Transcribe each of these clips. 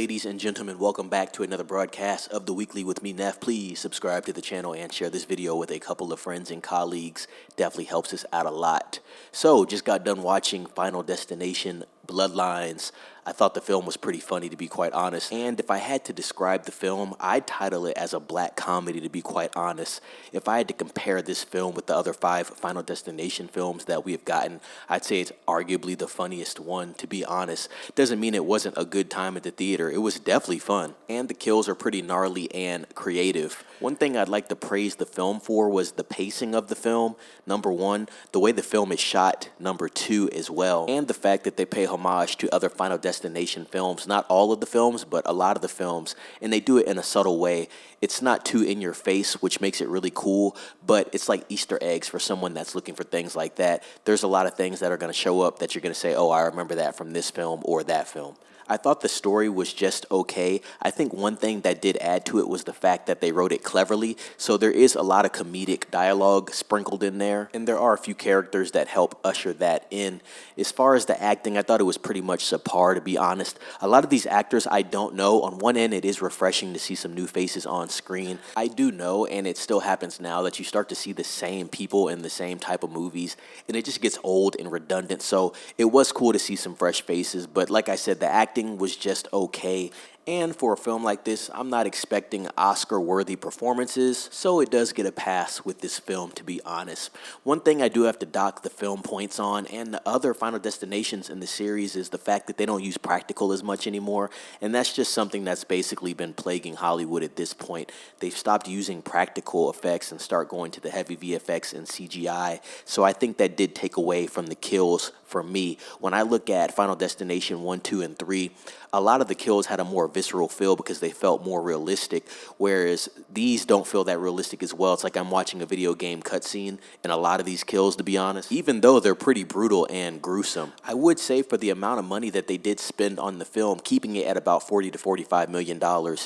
ladies and gentlemen, welcome back to another broadcast of The Weekly with me, Neff. Please subscribe to the channel and share this video with a couple of friends and colleagues. Definitely helps us out a lot. So, just got done watching Final Destination Bloodlines. I thought the film was pretty funny, to be quite honest. And if I had to describe the film, I'd title it as a black comedy, to be quite honest. If I had to compare this film with the other 5 Final Destination films that we have gotten, I'd say it's arguably the funniest one, to be honest. Doesn't mean it wasn't a good time at the theater. It was definitely fun. And the kills are pretty gnarly and creative. One thing I'd like to praise the film for was the pacing of the film, number 1, the way the film is shot, number 2 as well, and the fact that they pay homage to other Final Destination films, not all of the films, but a lot of the films, and they do it in a subtle way. It's not too in your face, which makes it really cool, but it's like Easter eggs for someone that's looking for things like that. There's a lot of things that are going to show up that you're going to say, oh, I remember that from this film or that film. I thought the story was just okay. I think one thing that did add to it was the fact that they wrote it cleverly. So there is a lot of comedic dialogue sprinkled in there, and there are a few characters that help usher that in. As far as the acting, I thought it was pretty much subpar, to be honest. A lot of these actors I don't know. On one end, it is refreshing to see some new faces on screen. I do know, and it still happens now, that you start to see the same people in the same type of movies, and it just gets old and redundant. So it was cool to see some fresh faces, but like I said, the acting was just okay. And for a film like this, I'm not expecting Oscar-worthy performances, so it does get a pass with this film, to be honest. One thing I do have to dock the film points on, and the other Final Destinations in the series, is the fact that they don't use practical as much anymore, and that's just something that's basically been plaguing Hollywood at this point. They've stopped using practical effects and start going to the heavy VFX and CGI, so I think that did take away from the kills for me. When I look at Final Destination 1, 2, and 3, a lot of the kills had a more visceral feel because they felt more realistic, whereas these don't feel that realistic as well. It's like I'm watching a video game cutscene in a lot of these kills, to be honest, even though they're pretty brutal and gruesome. I would say for the amount of money that they did spend on the film, keeping it at about $40 to $45 million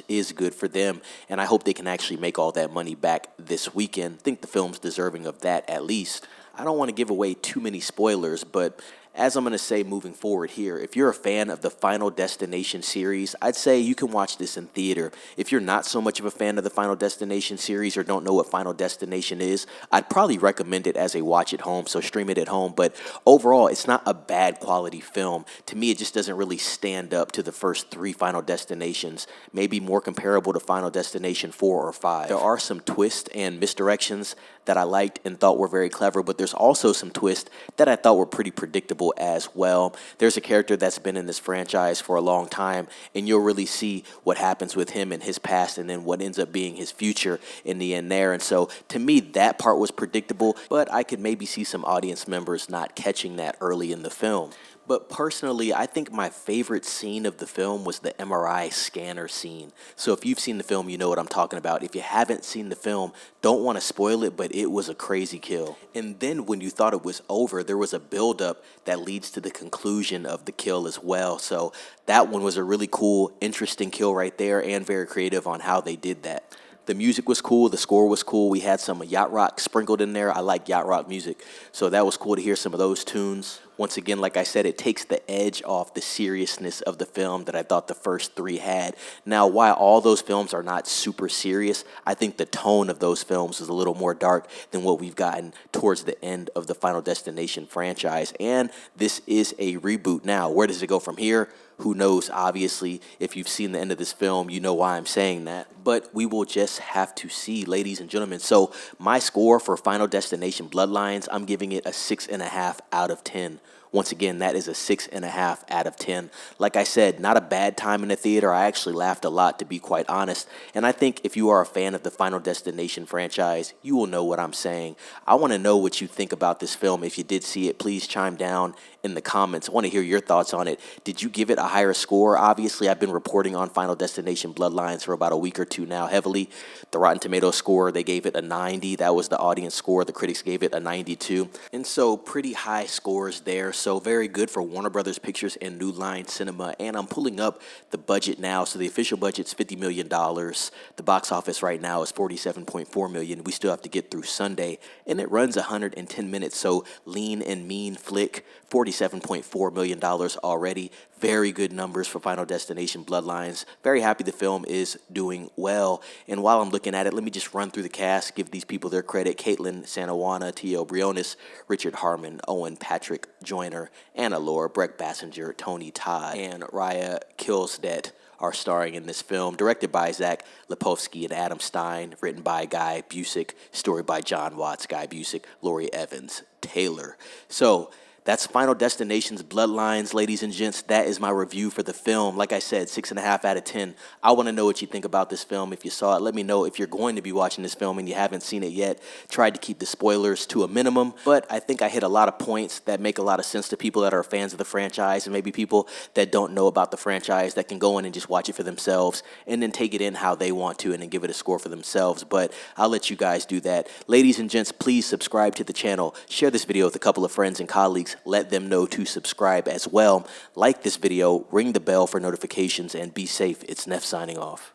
is good for them, and I hope they can actually make all that money back this weekend. I think the film's deserving of that at least. I don't want to give away too many spoilers, but as I'm going to say moving forward here, if you're a fan of the Final Destination series, I'd say you can watch this in theater. If you're not so much of a fan of the Final Destination series or don't know what Final Destination is, I'd probably recommend it as a watch at home, so stream it at home. But overall, it's not a bad quality film. To me, it just doesn't really stand up to the first 3 Final Destinations, maybe more comparable to Final Destination 4 or 5. There are some twists and misdirections that I liked and thought were very clever, but there's also some twists that I thought were pretty predictable as well. There's a character that's been in this franchise for a long time, and you'll really see what happens with him in his past and then what ends up being his future in the end there. And so to me, that part was predictable, but I could maybe see some audience members not catching that early in the film. But personally, I think my favorite scene of the film was the MRI scanner scene. So if you've seen the film, you know what I'm talking about. If you haven't seen the film, don't want to spoil it, but it was a crazy kill. And then when you thought it was over, there was a buildup that leads to the conclusion of the kill as well. So that one was a really cool, interesting kill right there, and very creative on how they did that. The music was cool. The score was cool. We had some yacht rock sprinkled in there. I like yacht rock music, so that was cool to hear some of those tunes. Once again, like I said, it takes the edge off the seriousness of the film that I thought the first 3 had. Now, while all those films are not super serious, I think the tone of those films is a little more dark than what we've gotten towards the end of the Final Destination franchise. And this is a reboot now. Where does it go from here? Who knows? Obviously, if you've seen the end of this film, you know why I'm saying that. But we will just have to see, ladies and gentlemen. So my score for Final Destination Bloodlines, I'm giving it a 6.5 out of 10. Once again, that is a 6.5 out of 10. Like I said, not a bad time in the theater. I actually laughed a lot, to be quite honest. And I think if you are a fan of the Final Destination franchise, you will know what I'm saying. I want to know what you think about this film. If you did see it, please chime down in the comments. I want to hear your thoughts on it. Did you give it a higher score? Obviously, I've been reporting on Final Destination Bloodlines for about a week or two now heavily. The Rotten Tomatoes score, they gave it a 90. That was the audience score. The critics gave it a 92. And so pretty high scores there. So very good for Warner Brothers Pictures and New Line Cinema. And I'm pulling up the budget now. So the official budget's $50 million. The box office right now is $47.4 million. We still have to get through Sunday. And it runs 110 minutes. So lean and mean flick, $47.4 million already. very good numbers for Final Destination Bloodlines. Very happy the film is doing well. And while I'm looking at it, let me just run through the cast, give these people their credit. Caitlin Sanawana, T.O. Briones, Richard Harmon, Owen Patrick Joyner, Anna Laura, Breck Bassinger, Tony Todd, and Raya Kilsdet are starring in this film. Directed by Zach Lipovsky and Adam Stein. Written by Guy Busick. Story by John Watts, Guy Busick, Lori Evans, Taylor. So that's Final Destination's Bloodlines, ladies and gents. That is my review for the film. Like I said, 6.5 out of 10. I want to know what you think about this film. If you saw it, let me know. If you're going to be watching this film and you haven't seen it yet, tried to keep the spoilers to a minimum. But I think I hit a lot of points that make a lot of sense to people that are fans of the franchise, and maybe people that don't know about the franchise that can go in and just watch it for themselves and then take it in how they want to and then give it a score for themselves. But I'll let you guys do that. Ladies and gents, please subscribe to the channel. Share this video with a couple of friends and colleagues. Let them know to subscribe as well. Like this video, ring the bell for notifications, and be safe. It's Neff signing off.